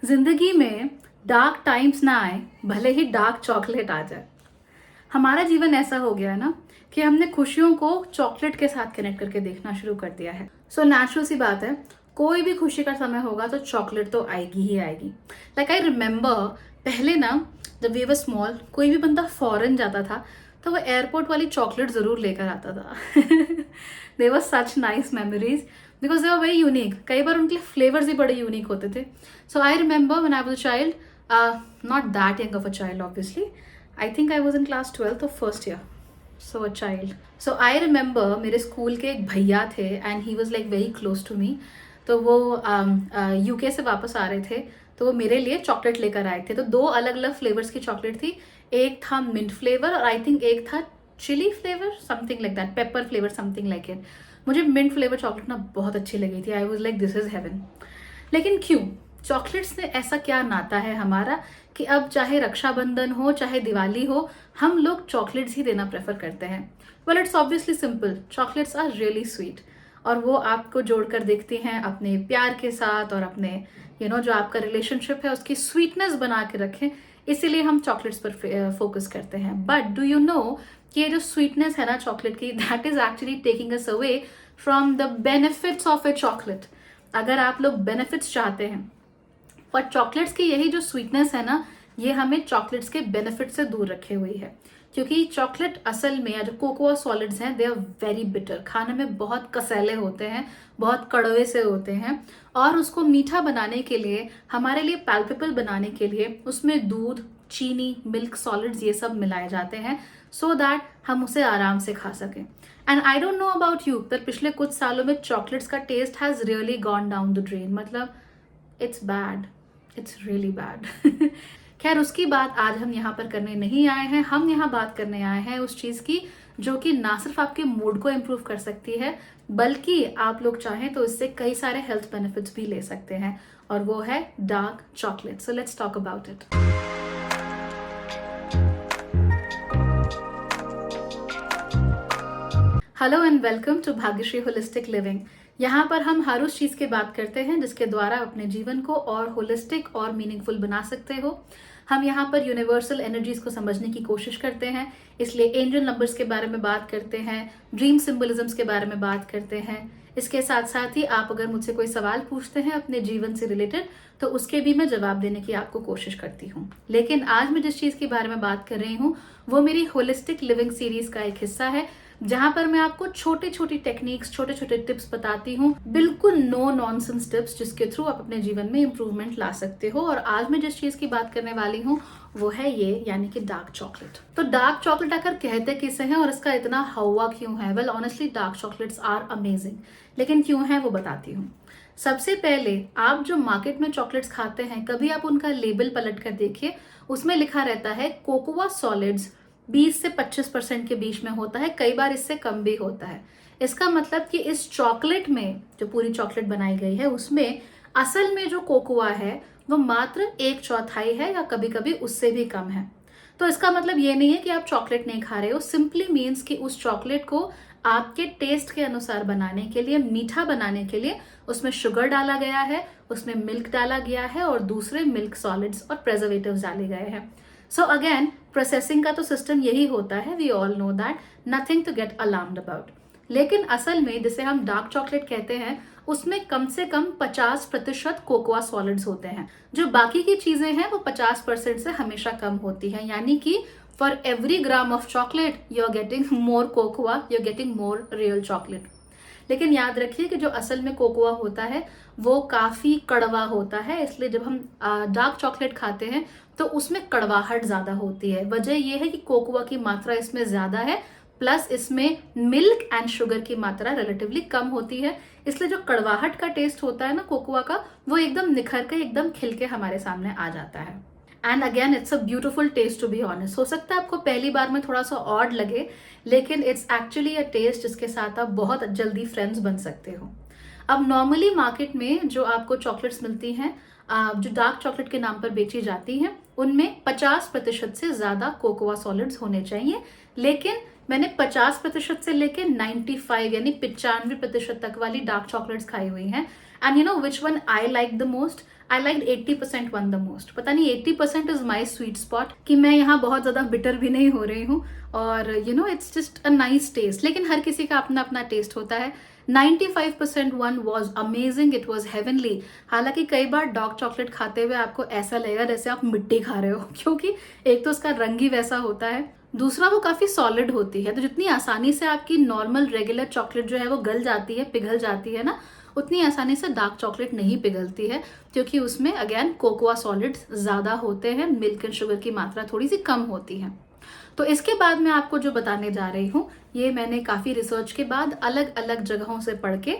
जिंदगी में dark times ना आए, भले ही डार्क चॉकलेट आ जाए। हमारा जीवन ऐसा हो गया है ना कि हमने खुशियों को चॉकलेट के साथ कनेक्ट करके देखना शुरू कर दिया है। सो नेचुरल सी बात है, कोई भी खुशी का समय होगा तो चॉकलेट तो आएगी ही आएगी। लाइक आई रिमेम्बर, पहले ना जब वी वर स्मॉल, कोई भी बंदा फॉरेन जाता था तो वो एयरपोर्ट वाली चॉकलेट जरूर लेकर आता था। They were such nice memories because they were very unique. कई बार उनके फ्लेवर्स भी बड़े यूनिक होते थे। So I remember when I was a child, not that young of a child obviously, I think I was in class 12th or first year. So a child. So I remember मेरे school के एक भैया थे and he was like very close to me. तो वो UK से वापस आ रहे थे, तो वो मेरे लिए चॉकलेट लेकर आए थे। तो दो अलग अलग फ्लेवर्स की चॉकलेट थी। एक था मिंट फ्लेवर और आई थिंक एक था chilli flavour, something like that, pepper flavour, something like it. मुझे मिंट फ्लेवर चॉकलेट ना बहुत अच्छी लगी थी। I was like this is heaven. लेकिन क्यों चॉकलेट्स से ऐसा क्या नाता है हमारा कि अब चाहे रक्षाबंधन हो चाहे दिवाली हो, हम लोग चॉकलेट्स ही देना प्रेफर करते हैं? Well, it's obviously simple, chocolates are really sweet और वो आपको जोड़कर देखती हैं अपने प्यार के साथ और अपने जो आपका रिलेशनशिप है उसकी स्वीटनेस बना के रखें। इसीलिए हम चॉकलेट्स पर फोकस करते हैं। बट डू यू नो कि ये जो स्वीटनेस है ना चॉकलेट की, that is actually taking us away from the benefits of A chocolate. अगर आप लोग बेनिफिट्स चाहते हैं, पर चॉकलेट्स की यही जो स्वीटनेस है ना, ये हमें चॉकलेट्स के बेनिफिट से दूर रखे हुई है। क्योंकि चॉकलेट असल में, या जो कोकोआ सॉलिड्स हैं, दे आर वेरी बिटर, खाने में बहुत कसैले होते हैं, बहुत कड़वे से होते हैं। और उसको मीठा बनाने के लिए, हमारे लिए पैल्पेबल बनाने के लिए उसमें दूध, चीनी, मिल्क सॉलिड्स ये सब मिलाए जाते हैं सो दैट हम उसे आराम से खा सकें। And I don't know about you, पर पिछले कुछ सालों में चॉकलेट्स का taste has really gone down the drain. मतलब it's bad, it's really bad. खैर, उसकी बात आज हम यहाँ पर करने नहीं आए हैं। हम यहाँ बात करने आए हैं उस चीज की जो कि ना सिर्फ आपके मूड को इम्प्रूव कर सकती है, बल्कि आप लोग चाहें तो इससे कई सारे हेल्थ बेनिफिट्स भी ले सकते हैं, और वो है dark chocolate. So let's talk about it. Hello and welcome to Bhagyashree holistic living. यहाँ पर हम हर उस चीज की बात करते हैं जिसके द्वारा अपने जीवन को और होलिस्टिक और मीनिंगफुल बना सकते हो। हम यहाँ पर यूनिवर्सल एनर्जीज को समझने की कोशिश करते हैं, इसलिए एंजल नंबर्स के बारे में बात करते हैं, ड्रीम सिंबलिज्म्स के बारे में बात करते हैं। इसके साथ साथ ही आप अगर मुझसे कोई सवाल पूछते हैं अपने जीवन से रिलेटेड, तो उसके भी मैं जवाब देने की आपको कोशिश करती हूँ। लेकिन आज मैं जिस चीज के बारे में बात कर रही हूँ वो मेरी होलिस्टिक लिविंग सीरीज का एक हिस्सा है, जहां पर मैं आपको छोटी छोटी टेक्निक्स, छोटे छोटे टिप्स बताती हूँ, बिल्कुल नो नॉनसेंस टिप्स, जिसके थ्रू आप अपने जीवन में इंप्रूवमेंट ला सकते हो। और आज मैं जिस चीज की बात करने वाली हूँ वो है ये, यानी कि डार्क चॉकलेट। तो डार्क चॉकलेट आखिर कहते किसे हैं और इसका इतना हवा क्यों है? Well, honestly dark chocolates are amazing, लेकिन क्यों है वो बताती हूँ। सबसे पहले, आप जो मार्केट में चॉकलेट्स खाते हैं, कभी आप उनका लेबल पलट कर देखिए, उसमें लिखा रहता है कोकोआ सॉलिड्स 20 से 25% के बीच में होता है, कई बार इससे कम भी होता है। इसका मतलब कि इस चॉकलेट में, जो पूरी चॉकलेट बनाई गई है, उसमें असल में जो कोकोआ है वो मात्र 1/4 है, या कभी कभी उससे भी कम है। तो इसका मतलब ये नहीं है कि आप चॉकलेट नहीं खा रहे हो, सिंपली मीन्स कि उस चॉकलेट को आपके टेस्ट के अनुसार बनाने के लिए, मीठा बनाने के लिए उसमें शुगर डाला गया है, उसमें मिल्क डाला गया है और दूसरे मिल्क सॉलिड्स और प्रेजर्वेटिव्स डाले गए हैं। सो अगेन, प्रोसेसिंग का तो सिस्टम यही होता है, we all know that, nothing to get alarmed about. लेकिन असल में जिसे हम डार्क चॉकलेट कहते हैं, उसमें कम से कम 50% कोकोआ सॉलिड्स होते हैं। जो बाकी की चीजें हैं वो 50% से हमेशा कम होती है, यानी कि for every gram of chocolate you are getting more cocoa, you are getting more real chocolate. लेकिन याद रखिए कि जो असल में कोकोआ होता है वो काफी कड़वा होता है, इसलिए जब हम डार्क चॉकलेट खाते हैं तो उसमें कड़वाहट ज्यादा होती है। वजह यह है कि कोकोआ की मात्रा इसमें ज्यादा है, प्लस इसमें मिल्क एंड शुगर की मात्रा रिलेटिवली कम होती है, इसलिए जो कड़वाहट का टेस्ट होता है ना कोकोआ का, वो एकदम निखर के, एकदम खिल के हमारे सामने आ जाता है। And again, it's a beautiful taste to be honest. हो सकता है आपको पहली बार में थोड़ा सा ऑड लगे, लेकिन इट्स एक्चुअली अ टेस्ट जिसके साथ आप बहुत जल्दी फ्रेंड्स बन सकते हो। अब नॉर्मली मार्केट में जो आपको चॉकलेट्स मिलती हैं, जो डार्क चॉकलेट के नाम पर बेची जाती हैं, उनमें 50% से ज्यादा कोकोआ सॉलिड्स होने चाहिए। लेकिन मैंने 50% से लेकर 95 यानी 95% तक वाली डार्क चॉकलेट्स खाई हुई हैं, and you know which one I like the most, I like 80% one the most. पता नहीं 80% इज माई स्वीट स्पॉट, कि मैं यहाँ बहुत ज्यादा बिटर भी नहीं हो रही हूँ, और you know it's just a nice test. लेकिन हर किसी का अपना अपना टेस्ट होता है। 95% one was amazing, it was heavenly. हालांकि कई बार डार्क चॉकलेट खाते हुए आपको ऐसा लगेगा जैसे आप मिट्टी खा रहे हो, क्योंकि एक तो उसका रंग ही वैसा होता है, दूसरा वो काफी सॉलिड होती है। तो जितनी आसानी से आपकी नॉर्मल रेगुलर चॉकलेट जो है वो गल जाती है, पिघल जाती है ना, उतनी आसानी से डार्क चॉकलेट नहीं पिघलती है, क्योंकि उसमें अगेन कोकोआ सॉलिड्स ज्यादा होते हैं, मिल्क एंड शुगर की मात्रा थोड़ी सी कम होती है। तो इसके बाद मैं आपको जो बताने जा रही हूँ, ये मैंने काफी रिसर्च के बाद अलग अलग जगहों से पढ़ के,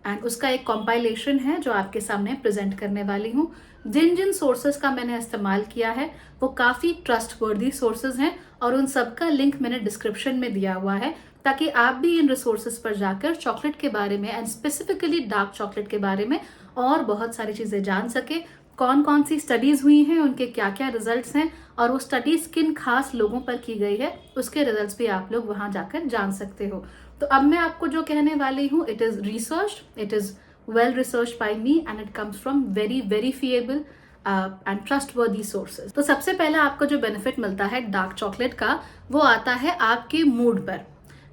एंड उसका एक कॉम्पाइलेशन है जो आपके सामने प्रेजेंट करने वाली हूँ। जिन जिन सोर्सेज का मैंने इस्तेमाल किया है वो काफी ट्रस्टवर्दी सोर्सेज हैं, और उन सबका लिंक मैंने डिस्क्रिप्शन में दिया हुआ है, ताकि आप भी इन रिसोर्सेज पर जाकर चॉकलेट के बारे में एंड स्पेसिफिकली डार्क चॉकलेट के बारे में और बहुत सारी चीजें जान सके। कौन कौन सी स्टडीज हुई हैं, उनके क्या क्या रिजल्ट्स हैं, और वो स्टडीज किन खास लोगों पर की गई है, उसके रिजल्ट्स भी आप लोग वहां जाकर जान सकते हो। तो अब मैं आपको जो कहने वाली हूँ, it is research, it is well research by me, and it comes from very verifiable and trustworthy sources. तो सबसे पहले आपको जो बेनिफिट मिलता है डार्क चॉकलेट का, वो आता है आपके मूड पर।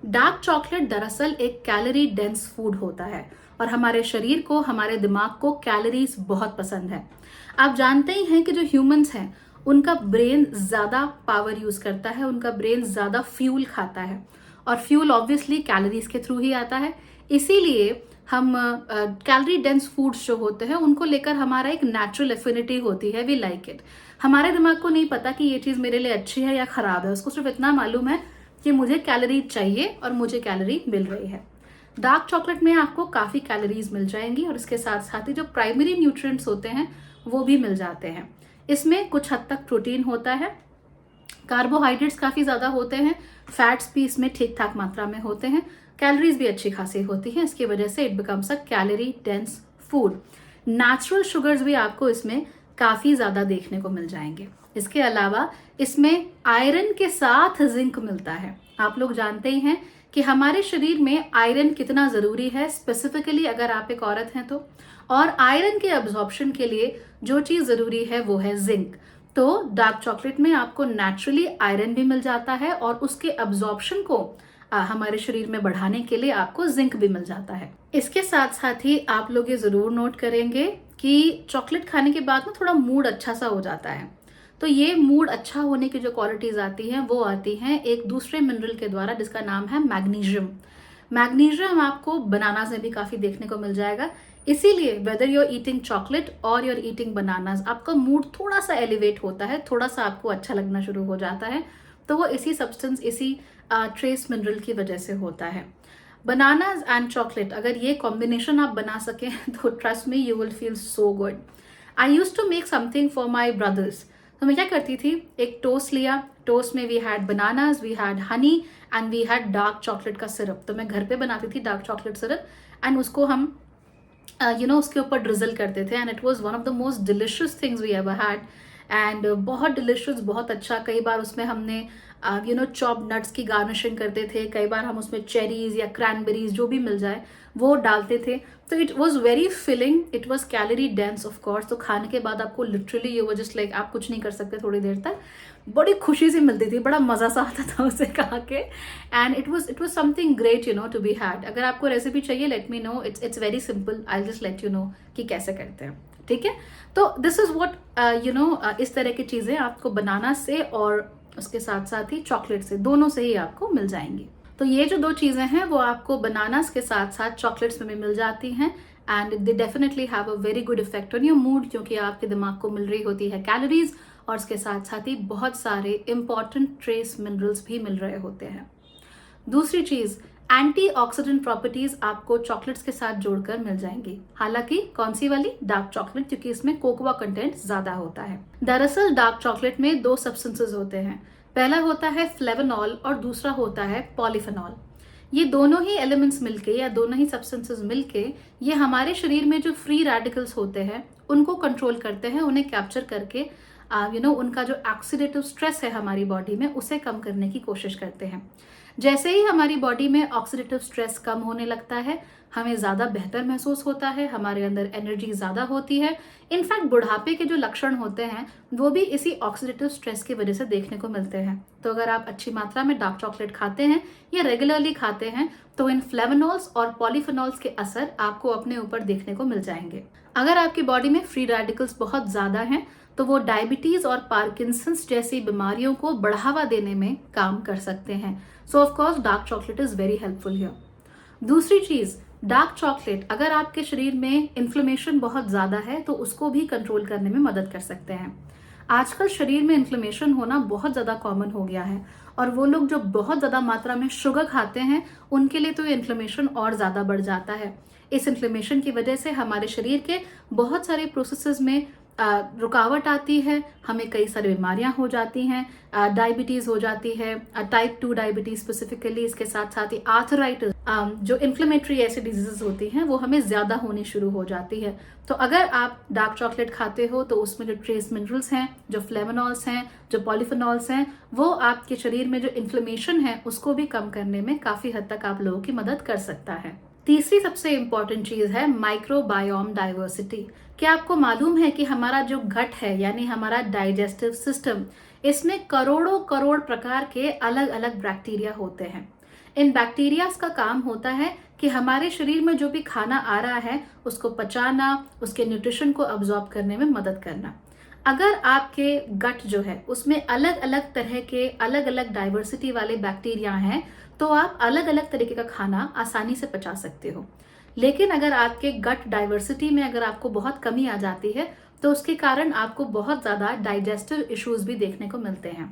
डार्क चॉकलेट दरअसल एक कैलोरी डेंस फूड होता है, और हमारे शरीर को, हमारे दिमाग को कैलोरीज बहुत पसंद है। आप जानते ही हैं कि जो ह्यूमंस हैं उनका ब्रेन ज्यादा पावर यूज करता है, उनका ब्रेन ज्यादा फ्यूल खाता है, और फ्यूल ऑब्वियसली कैलोरीज के थ्रू ही आता है। इसीलिए हम कैलोरी डेंस फूड्स जो होते हैं उनको लेकर हमारा एक नेचुरल एफिनिटी होती है, वी लाइक इट। हमारे दिमाग को नहीं पता कि ये चीज मेरे लिए अच्छी है या खराब है, उसको सिर्फ इतना मालूम है कि मुझे कैलोरी चाहिए और मुझे कैलोरी मिल रही है। डार्क चॉकलेट में आपको काफी कैलोरीज मिल जाएंगी, और इसके साथ साथ ही जो प्राइमरी न्यूट्रिएंट्स होते हैं वो भी मिल जाते हैं। इसमें कुछ हद तक प्रोटीन होता है, कार्बोहाइड्रेट्स काफी ज्यादा होते हैं, फैट्स भी इसमें ठीक ठाक मात्रा में होते हैं, कैलोरीज भी अच्छी खासी होती है। इसकी वजह से it becomes a calorie dense food. Natural sugars भी आपको इसमें काफी ज्यादा देखने को मिल जाएंगे। इसके अलावा इसमें आयरन के साथ जिंक मिलता है। आप लोग जानते ही हैं कि हमारे शरीर में आयरन कितना जरूरी है, स्पेसिफिकली अगर आप एक औरत हैं तो। और आयरन के अब्जॉर्प्शन के लिए जो चीज जरूरी है वो है जिंक। तो डार्क चॉकलेट में आपको नेचुरली आयरन भी मिल जाता है, और उसके अब्जॉर्प्शन को हमारे शरीर में बढ़ाने के लिए आपको जिंक भी मिल जाता है। इसके साथ साथ ही आप लोग ये जरूर नोट करेंगे कि चॉकलेट खाने के बाद ना थोड़ा मूड अच्छा सा हो जाता है। तो ये मूड अच्छा होने की जो क्वालिटीज आती हैं वो आती हैं एक दूसरे मिनरल के द्वारा, जिसका नाम है मैग्नीशियम। मैग्नीशियम आपको बनाना में भी काफी देखने को मिल जाएगा। इसीलिए वेदर यूर ईटिंग चॉकलेट और यूर ईटिंग बनानाज, आपका मूड थोड़ा सा एलिवेट होता है, थोड़ा सा आपको अच्छा लगना शुरू हो जाता है। तो वो इसी सब्सटेंस, इसी ट्रेस मिनरल की वजह से होता है। बनानाज एंड चॉकलेट, अगर ये कॉम्बिनेशन आप बना सकें तो trust me you will feel so good. I use to make something for my brothers. तो मैं क्या करती थी, एक टोस्ट लिया, टोस्ट में we had bananas, we had honey and we had dark chocolate का सिरप। तो मैं घर पे बनाती थी डार्क चॉकलेट सिरप, एंड उसको हम उसके ऊपर ड्रिजल करते थे, and it was one of the most delicious things we ever had. And बहुत डिलिशियस, बहुत अच्छा। कई बार उसमें हमने चॉप नट्स की गार्निशिंग करते थे, कई बार हम उसमें चेरीज या क्रैनबेरीज जो भी मिल जाए वो डालते थे। तो it was very filling, it was calorie dense of course. तो खाने के बाद आपको लिटरली यू वो जस्ट लाइक, आप कुछ नहीं कर सकते थोड़ी देर तक, बड़ी खुशी से मिलती थी, बड़ा मजा सा आता था उसे खा के। And it was something great to be had. अगर आपको रेसिपी चाहिए let me know, it's very simple, I just let you know कि कैसे करते हैं, ठीक है। तो दिस इज व्हाट इस तरह की चीजें आपको बनाना से और उसके साथ साथ ही चॉकलेट से, दोनों से ही आपको मिल जाएंगी। तो ये जो दो चीजें हैं वो आपको बनानास के साथ साथ चॉकलेट्स में भी मिल जाती हैं, and they definitely have a very good effect on your mood, क्योंकि आपके दिमाग को मिल रही होती है कैलोरीज, और उसके साथ साथ ही बहुत सारे इंपॉर्टेंट ट्रेस मिनरल्स भी मिल रहे होते हैं। दूसरी चीज, एंटीऑक्सीडेंट प्रॉपर्टीज आपको चॉकलेट्स के साथ जोड़कर मिल जाएंगी। हालांकि कौन सी वाली, डार्क चॉकलेट, क्योंकि इसमें कोकोआ कंटेंट ज्यादा होता है। दरअसल डार्क चॉकलेट में दो सब्सटेंसेस होते हैं, पहला होता है फ्लेवोनॉल और दूसरा होता है पॉलीफेनॉल। ये दोनों ही एलिमेंट्स मिलके या दोनों ही सब्सटेंसेस मिलके ये हमारे शरीर में जो फ्री रेडिकल्स होते हैं उनको कंट्रोल करते हैं, उन्हें कैप्चर करके उनका जो ऑक्सीडेटिव स्ट्रेस है हमारी बॉडी में उसे कम करने की कोशिश करते हैं। जैसे ही हमारी बॉडी में ऑक्सीडेटिव स्ट्रेस कम होने लगता है हमें ज़्यादा बेहतर महसूस होता है, हमारे अंदर एनर्जी ज़्यादा होती है। इनफैक्ट बुढ़ापे के जो लक्षण होते हैं वो भी इसी ऑक्सीडेटिव स्ट्रेस की वजह से देखने को मिलते हैं। तो अगर आप अच्छी मात्रा में डार्क चॉकलेट खाते हैं या रेगुलरली खाते हैं तो इन फ्लेवोनॉल्स और पॉलीफेनॉल्स के असर आपको अपने ऊपर देखने को मिल जाएंगे। अगर आपकी बॉडी में फ्री रेडिकल्स बहुत ज़्यादा हैं तो वो डायबिटीज और पार्किंसंस जैसी बीमारियों को बढ़ावा देने में काम कर सकते हैं। सो of course dark chocolate is very helpful here. दूसरी चीज, डार्क चॉकलेट अगर आपके शरीर में इन्फ्लेमेशन बहुत ज्यादा है तो उसको भी कंट्रोल करने में मदद कर सकते हैं। आजकल शरीर में इन्फ्लेमेशन होना बहुत ज्यादा कॉमन हो गया है और वो लोग जो बहुत ज्यादा मात्रा में शुगर खाते हैं उनके लिए तो इन्फ्लेमेशन और ज्यादा बढ़ जाता है। इस इन्फ्लेमेशन की वजह से हमारे शरीर के बहुत सारे प्रोसेसेस में रुकावट आती है, हमें कई सारी बीमारियां हो जाती हैं, डायबिटीज हो जाती है, टाइप 2 डायबिटीज स्पेसिफिकली, इसके साथ साथ ही आर्थराइटिस, जो इन्फ्लेमेटरी ऐसी डिजीजेस होती हैं वो हमें ज्यादा होनी शुरू हो जाती है। तो अगर आप डार्क चॉकलेट खाते हो तो उसमें जो ट्रेस मिनरल्स हैं, जो फ्लेवोनॉल्स हैं, जो पॉलीफेनॉल्स हैं, वो आपके शरीर में जो इन्फ्लेमेशन है उसको भी कम करने में काफी हद तक आप लोगों की मदद कर सकता है। तीसरी सबसे इंपॉर्टेंट चीज है माइक्रोबायोम डाइवर्सिटी। क्या आपको मालूम है कि हमारा जो गट है यानी हमारा डाइजेस्टिव सिस्टम, इसमें करोड़ों करोड़ प्रकार के अलग अलग बैक्टीरिया होते हैं। इन बैक्टीरियाज का काम होता है कि हमारे शरीर में जो भी खाना आ रहा है उसको पचाना, उसके न्यूट्रिशन को अब्जॉर्ब करने में मदद करना। अगर आपके गट जो है उसमें अलग अलग तरह के अलग अलग डाइवर्सिटी वाले बैक्टीरिया हैं तो आप अलग अलग तरीके का खाना आसानी से पचा सकते हो। लेकिन अगर आपके गट डाइवर्सिटी में अगर आपको बहुत कमी आ जाती है तो उसके कारण आपको बहुत ज्यादा डाइजेस्टिव इश्यूज भी देखने को मिलते हैं।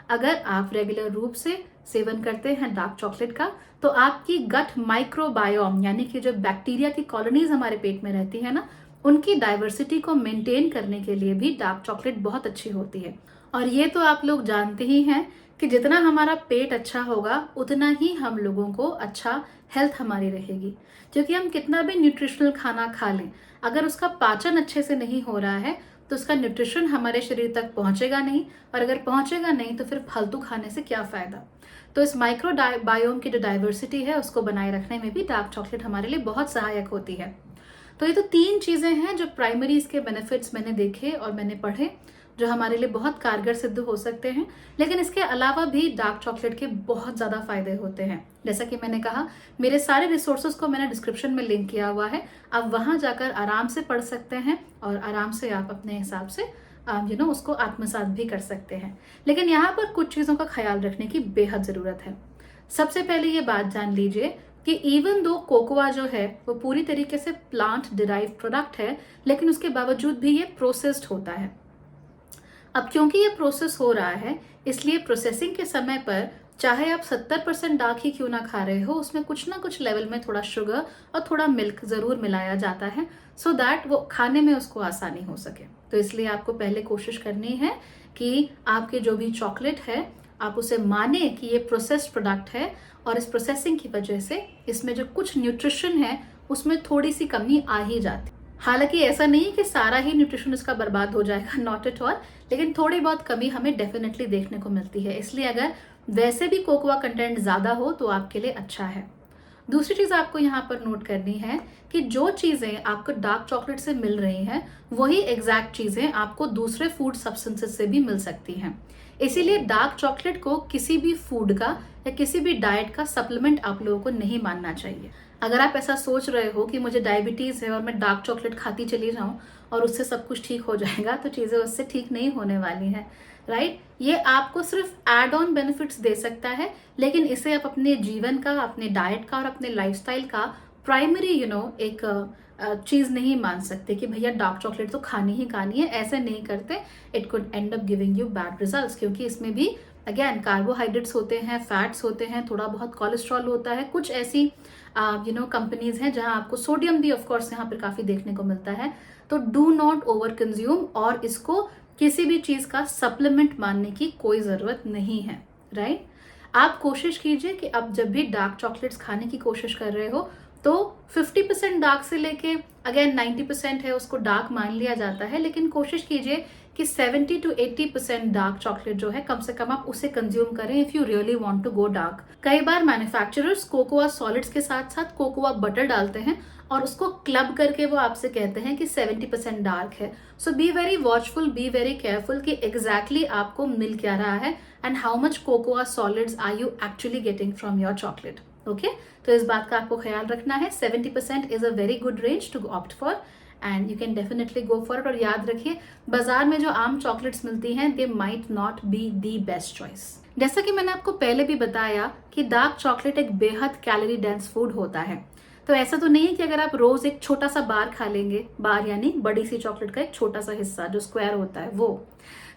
अगर आप रेगुलर रूप से सेवन करते हैं डार्क चॉकलेट का तो आपकी गट माइक्रोबायोम यानी कि जो बैक्टीरिया की कॉलोनीज हमारे पेट में रहती है ना, उनकी डाइवर्सिटी को मेंटेन करने के लिए भी डार्क चॉकलेट बहुत अच्छी होती है। और ये तो आप लोग जानते ही हैं कि जितना हमारा पेट अच्छा होगा उतना ही हम लोगों को अच्छा हेल्थ हमारी रहेगी। क्योंकि हम कितना भी न्यूट्रिशनल खाना खा लें, अगर उसका पाचन अच्छे से नहीं हो रहा है तो उसका न्यूट्रिशन हमारे शरीर तक पहुंचेगा नहीं, और अगर पहुंचेगा नहीं तो फिर फालतू खाने से क्या फायदा। तो इस माइक्रो बायोम की जो डाइवर्सिटी है उसको बनाए रखने में भी डार्क चॉकलेट हमारे लिए बहुत सहायक होती है। तो ये तो 3 चीजें हैं जो प्राइमरी इसके बेनिफिट्स मैंने देखे और मैंने पढ़े, जो हमारे लिए बहुत कारगर सिद्ध हो सकते हैं। लेकिन इसके अलावा भी डार्क चॉकलेट के बहुत ज़्यादा फायदे होते हैं। जैसा कि मैंने कहा, मेरे सारे रिसोर्सेज को मैंने डिस्क्रिप्शन में लिंक किया हुआ है, आप वहाँ जाकर आराम से पढ़ सकते हैं और आराम से आप अपने हिसाब से उसको आत्मसात भी कर सकते हैं। लेकिन यहाँ पर कुछ चीज़ों का ख्याल रखने की बेहद ज़रूरत है। सबसे पहले ये बात जान लीजिए कि इवन दो कोकोआ जो है वो पूरी तरीके से प्लांट डिराइव प्रोडक्ट है, लेकिन उसके बावजूद भी ये प्रोसेस्ड होता है। अब क्योंकि ये प्रोसेस हो रहा है इसलिए प्रोसेसिंग के समय पर चाहे आप 70% डार्क ही क्यों ना खा रहे हो, उसमें कुछ ना कुछ लेवल में थोड़ा शुगर और थोड़ा मिल्क जरूर मिलाया जाता है, सो दैट वो खाने में उसको आसानी हो सके। तो इसलिए आपको पहले कोशिश करनी है कि आपके जो भी चॉकलेट है आप उसे माने कि ये प्रोसेस्ड प्रोडक्ट है और इस प्रोसेसिंग की वजह से इसमें जो कुछ न्यूट्रिशन है उसमें थोड़ी सी कमी आ ही जाती। हालांकि ऐसा नहीं है कि सारा ही न्यूट्रिशन इसका बर्बाद हो जाएगा, नॉट एट ऑल, लेकिन थोड़ी बहुत कमी हमें डेफिनेटली देखने को मिलती है। इसलिए अगर वैसे भी कोकोआ कंटेंट ज्यादा हो तो आपके लिए अच्छा है। दूसरी चीज आपको यहाँ पर नोट करनी है कि जो चीजें आपको डार्क चॉकलेट से मिल रही हैं वही एग्जैक्ट चीजें आपको दूसरे फूड सब्सटेंसेस से भी मिल सकती हैं। इसीलिए डार्क चॉकलेट को किसी भी फूड का या किसी भी डाइट का सप्लीमेंट आप लोगों को नहीं मानना चाहिए। अगर आप ऐसा सोच रहे हो कि मुझे डायबिटीज है और मैं डार्क चॉकलेट खाती चली जाऊं और उससे सब कुछ ठीक हो जाएगा, तो चीजें उससे ठीक नहीं होने वाली हैं, राइट। ये आपको सिर्फ एड ऑन बेनिफिट्स दे सकता है, लेकिन इसे आप अपने जीवन का, अपने डाइट का और अपने लाइफस्टाइल का प्राइमरी एक चीज नहीं मान सकते कि भैया डार्क चॉकलेट तो खानी ही खानी है। ऐसे नहीं करते, it could and up giving you bad results, क्योंकि इसमें भी अगेन कार्बोहाइड्रेट्स होते हैं, फैट्स होते हैं, थोड़ा बहुत कोलेस्ट्रॉल होता है। कुछ ऐसी कंपनीज हैं जहां आपको सोडियम भी ऑफ कोर्स यहाँ पर काफी देखने को मिलता है। तो डू नॉट ओवर कंज्यूम, और इसको किसी भी चीज का सप्लीमेंट मानने की कोई जरूरत नहीं है, राइट। आप कोशिश कीजिए कि अब जब भी डार्क चॉकलेट्स खाने की कोशिश कर रहे हो तो 50% डार्क से लेके अगेन 90% है उसको डार्क मान लिया जाता है, लेकिन कोशिश कीजिए कि 70 to 80% डार्क चॉकलेट जो है कम से कम आप उसे कंज्यूम करें if you really want to go dark. कई बार मैन्युफैक्चरर्स कोकोआ सॉलिड्स के साथ साथ कोकोआ बटर डालते हैं और उसको क्लब करके वो आपसे कहते हैं कि 70% डार्क है। So be very watchful, be very careful कि एग्जैक्टली आपको मिल क्या रहा है and how much cocoa solids are you actually getting from your chocolate. Okay, तो इस बात का आपको ख्याल रखना है। 70% is a very good range to opt for and you can definitely go for it. और याद रखिए, बाजार में जो आम चॉकलेट्स मिलती हैं they might not be the best choice. जैसा कि मैंने आपको पहले भी बताया कि डार्क चॉकलेट एक बेहद कैलोरी डेंस फूड होता है। तो ऐसा तो नहीं है कि अगर आप रोज एक छोटा सा बार खा लेंगे, बार यानी बड़ी सी चॉकलेट का एक छोटा सा हिस्सा जो स्क्वायर होता है वो,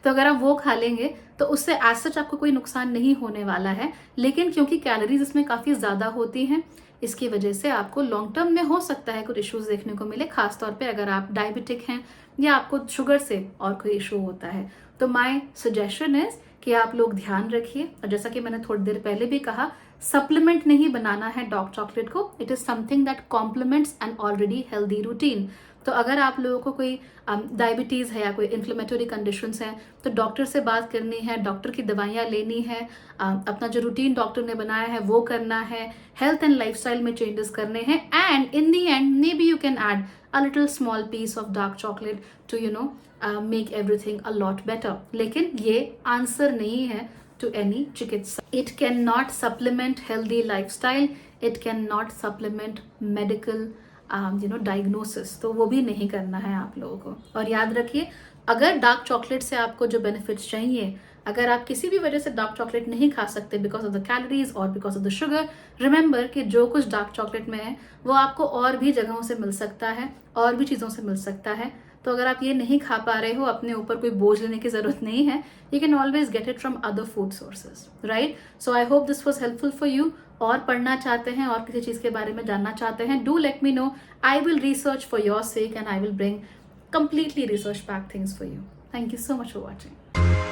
तो अगर आप वो खा लेंगे तो उससे एज सच आपको कोई नुकसान नहीं होने वाला है। लेकिन क्योंकि कैलोरीज इसमें काफी ज्यादा होती हैं, इसकी वजह से आपको लॉन्ग टर्म में हो सकता है कुछ इश्यूज देखने को मिले, खासतौर पे अगर आप डायबिटिक हैं या आपको शुगर से और कोई इशू होता है। तो माय सजेशन इज कि आप लोग ध्यान रखिए। और जैसा कि मैंने थोड़ी देर पहले भी कहा, सप्लीमेंट नहीं बनाना है डार्क चॉकलेट को, it is something that complements an already healthy routine. तो अगर आप लोगों को कोई डायबिटीज है या कोई इन्फ्लेमेटरी कंडीशंस हैं तो डॉक्टर से बात करनी है, डॉक्टर की दवाइयाँ लेनी है, अपना जो रूटीन डॉक्टर ने बनाया है वो करना है, हेल्थ एंड लाइफस्टाइल में चेंजेस करने हैं and in the end maybe you can add a little small piece of dark chocolate to make everything a lot better. लेकिन ये आंसर नहीं है to any चिकित्सा। It cannot supplement healthy lifestyle, it cannot supplement medical diagnosis। तो वो भी नहीं करना है आप लोगों को। और याद रखिए, अगर डार्क चॉकलेट से आपको जो बेनिफिट्स चाहिए, अगर आप किसी भी वजह से डार्क चॉकलेट नहीं खा सकते बिकॉज ऑफ द कैलोरीज और because of the sugar, remember कि जो कुछ डार्क चॉकलेट में है वो आपको और भी जगहों से मिल सकता है, और भी चीज़ों से मिल सकता है। तो अगर आप ये नहीं खा पा रहे हो, अपने ऊपर कोई बोझ लेने की जरूरत नहीं है। You can always get it from other food sources, right? So I hope this was helpful for you. और पढ़ना चाहते हैं और किसी चीज़ के बारे में जानना चाहते हैं, do let me no. I will research for your sake and I will bring completely research back things for you. Thank you so much for watching.